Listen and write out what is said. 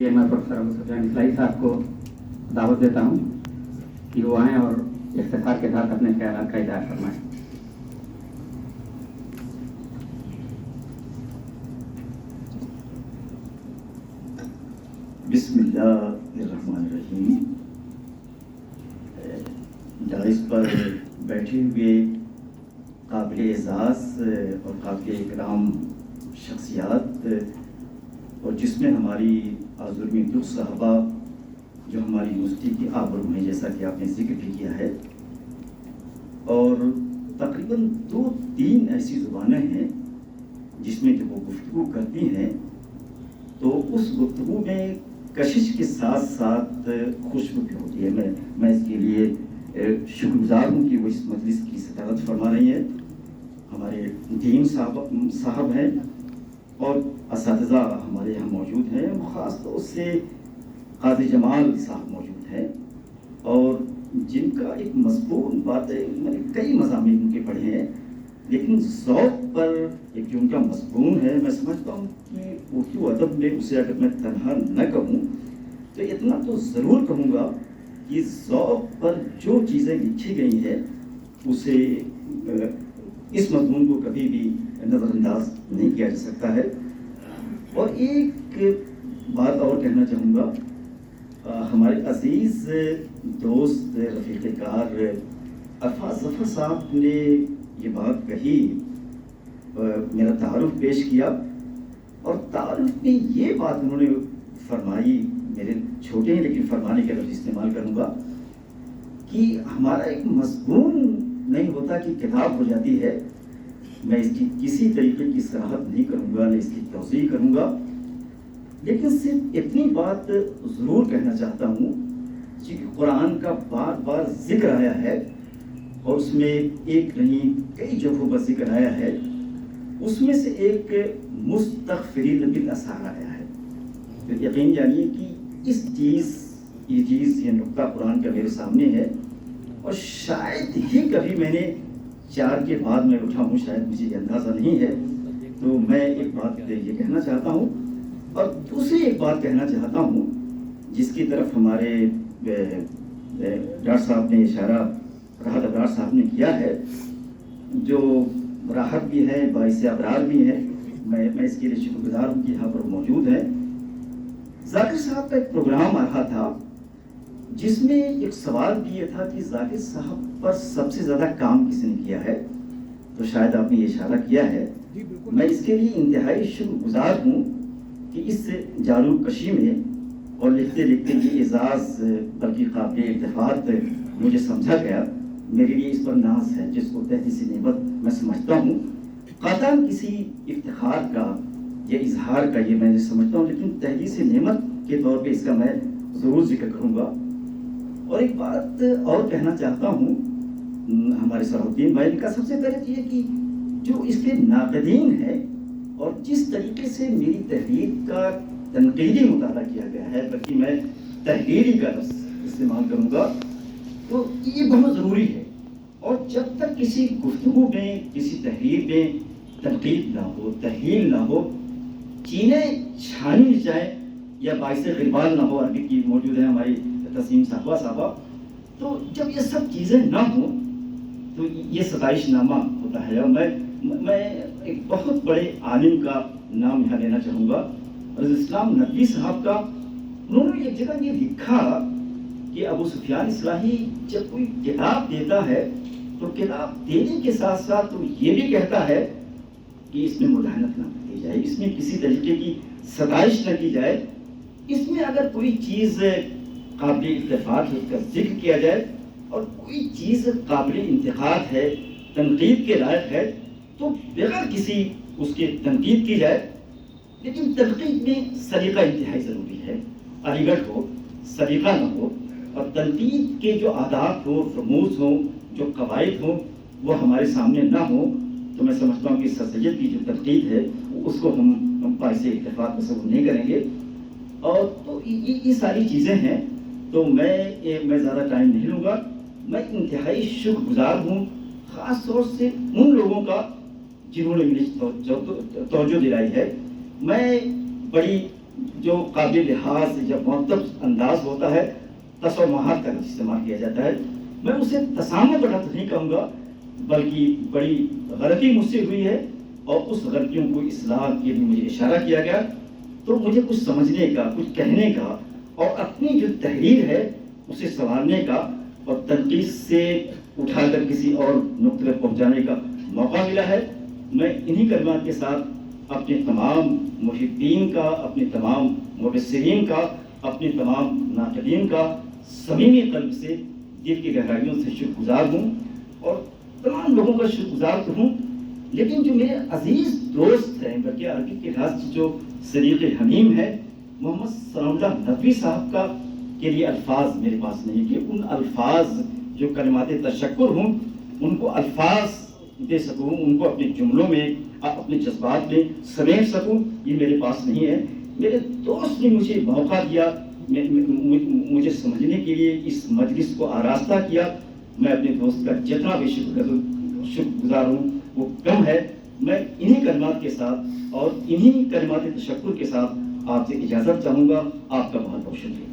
ये मैं प्रोफेसर अबू सुफियान इस्लाही साहब को दावत देता हूँ कि वो आएँ और इफ्तिखार के साथ अपने ख्यालात का इज़हार फरमाएँ। बिस्मिल्लाहिर्रहमानिर्रहीम। डाइस पर बैठे हुए काबिल एज़ाज़ और काबिल इकराम शख्सियात और जिसमें हमारी आज़ुर्मी दुख साहबा जो हमारी मुफ्ती की आबरू हैं, जैसा कि आपने जिक्र भी किया है, और तकरीबन 2-3 ऐसी ज़ुबानें हैं जिसमें जब वो गुफ्तगू करती हैं तो उस गुफ्तगू में कशिश के साथ साथ खुशबू भी होती है। मैं इसके लिए शुक्रगुजार हूँ कि वो इस मजलिस की सदारत फरमा रही है। हमारे दीन साहब हैं और असातिज़ा हमारे यहाँ मौजूद हैं, ख़ास तौर से काज़ी जमाल साहब मौजूद हैं और जिनका एक मज़बूत बात है, मैंने कई मज़ामीन उनके पढ़े हैं, लेकिन ज़ौक़ पर एक जो उनका मज़मून है, मैं समझता हूँ कि उर्दू अदब में उसे अगर मैं तनहा न कहूँ तो इतना तो ज़रूर कहूँगा कि ज़ौक़ पर जो चीज़ें लिखी गई हैं उसे इस मज़मून को कभी भी नज़रअंदाज नहीं किया जा सकता है। और एक बात और कहना चाहूँगा, हमारे अज़ीज़ दोस्त रफ़ीक़ कार अरफ़ात ज़फ़र साहब ने ये बात कही, मेरा तारुफ़ पेश किया और तारुफ़ में ये बात उन्होंने फरमाई, मेरे छोटे हैं लेकिन फरमाने के लफ्ज़ इस्तेमाल करूँगा, कि हमारा एक मज़मून नहीं होता कि किताब हो जाती है। मैं इसकी किसी तरीके की सराहत नहीं करूँगा, न इसकी तौज़ीह करूँगा, लेकिन सिर्फ इतनी बात ज़रूर कहना चाहता हूँ कि कुरान का बार बार ज़िक्र आया है और उसमें एक नहीं कई जगहों पर ज़िक्र आया है, उसमें से एक मुस्तग़फ़िरीन बिल असार आया है। तो यकीन जानिए कि ये नुक्ता कुरान का मेरे सामने है और शायद ही कभी मैंने 4 के बाद में उठा हूँ, शायद मुझे अंदाज़ा नहीं है। तो मैं एक बात ये कहना चाहता हूँ और दूसरी एक बात कहना चाहता हूँ जिसकी तरफ हमारे डॉक्टर साहब ने इशारा, राहत अबरार साहब ने किया है, जो राहत भी है, बाइस अबरार भी है। मैं इसके लिए शुक्रगुजार हूँ कि यहाँ पर मौजूद है। ज़ाकिर साहब का एक प्रोग्राम आ रहा था जिसमें एक सवाल भी ये था कि ज़ाकिर साहब पर सबसे ज़्यादा काम किसने किया है, तो शायद आपने ये इशारा किया है। मैं इसके लिए इंतहाई शुक्रगुजार हूँ कि इस जारू कशी में और लिखते लिखते ये एजाज़ बल्कि काबिल इत्तेफ़ाक़ मुझे समझा गया। मेरे लिए इस पर नाज है जिसको तहती से नेमत मैं समझता हूँ। क़तन किसी इफ्तिखार का या इजहार का ये मैं समझता हूँ, लेकिन तहती से नेमत के तौर पे इसका मैं ज़रूर जिक्र करूँगा। और एक बात और कहना चाहता हूँ हमारे सलाहुद्दीन भाई का, सबसे पहले ये कि जो इसके नाक़दीन है और जिस तरीके से मेरी तहरीर का तनक़ीदी मुताला किया गया है, बल्कि मैं तहरीरी का लफ्ज़ इस्तेमाल करूँगा, तो ये बहुत ज़रूरी है। और जब तक किसी गुफ्तगू में, किसी तहरीर में तनक़ीद ना हो, तहलील ना हो, चीनें छानी जाए या बाइसे ग़िरबाल ना हो, अरबी की मौजूद है हमारी तस्लीम साहबा, तो जब ये सब चीज़ें ना हो तो ये सताइशनामा होता है। और मैं एक बहुत बड़े आलिम का नाम यहाँ लेना चाहूँगा, रज़ी इस्लाम नदवी साहब का। उन्होंने एक जगह ये लिखा कि अबू सुफियान इस्लाही जब कोई किताब देता है तो किताब देने के साथ साथ तो ये भी कहता है कि इसमें मुदाहनत ना की जाए, इसमें किसी तरीके की सताइश न की जाए, इसमें अगर कोई चीज़ काबिल इत्तेफ़ाक़ है उसका जिक्र किया जाए और कोई चीज़ काबिल इंतक़ाद है, तनक़ीद के लायक है, तो बगैर किसी उसके तनक़ीद की जाए। लेकिन तनक़ीद में सलीक़ा इंतहाई ज़रूरी है। अलीगढ़ हो, सलीक़ा ना हो, और तनक़ीद के जो आदाब हो, रमूज़ हों, जो कवायद हों, वो हमारे सामने ना हो, तो मैं समझता हूँ कि सर सैयद की जो तनक़ीद है उसको हम बाइसे इत्तेफ़ाक़ कबूल नहीं करेंगे। और तो ये सारी चीज़ें हैं, तो मैं ज़्यादा टाइम नहीं लूँगा। मैं इंतहाई शुक्रगुजार हूँ ख़ास तौर से उन लोगों का जिन्होंने मुझे तवज्जो दिलाई है। मैं बड़ी جو قابل لحاظ یا معدب انداز ہوتا ہے تسامحات کا استعمال کیا جاتا ہے. میں اسے تسامح بڑا نہیں کہوں گا بلکہ بڑی غلطی مجھ سے ہوئی ہے اور اس غلطیوں کو اصلاح کے لیے مجھے اشارہ کیا گیا تو مجھے کچھ سمجھنے کا کچھ کہنے کا اور اپنی جو تحریر ہے اسے سنوارنے کا اور تنقید سے اٹھا کر کسی اور نقطے پر پہنچانے کا موقع ملا ہے. میں انہی کلمات کے ساتھ اپنے تمام محبین کا اپنے تمام مبصرین کا اپنے تمام ناقدین کا صمیمی قلب سے دل کی گہرائیوں سے شکر گزار ہوں اور تمام لوگوں کا شکر گزار تو ہوں لیکن جو میرے عزیز دوست ہیں بلکہ عربی کے لحاظ سے جو صدیق حمیم ہے محمد سلام اللہ ندوی صاحب کا کے لیے الفاظ میرے پاس نہیں کہ ان الفاظ جو کلمات تشکر ہوں ان کو الفاظ دے سکوں ان کو اپنے جملوں میں اپنے جذبات میں سمیٹ سکوں یہ میرے پاس نہیں ہے. میرے دوست نے مجھے موقع دیا مجھے سمجھنے کے لیے اس مجلس کو آراستہ کیا. میں اپنے دوست کا جتنا بھی شکر گزار ہوں وہ کم ہے. میں انہی کلمات کے ساتھ اور انہی کلمات تشکر کے ساتھ آپ سے اجازت چاہوں گا. آپ کا بہت بہت شکریہ.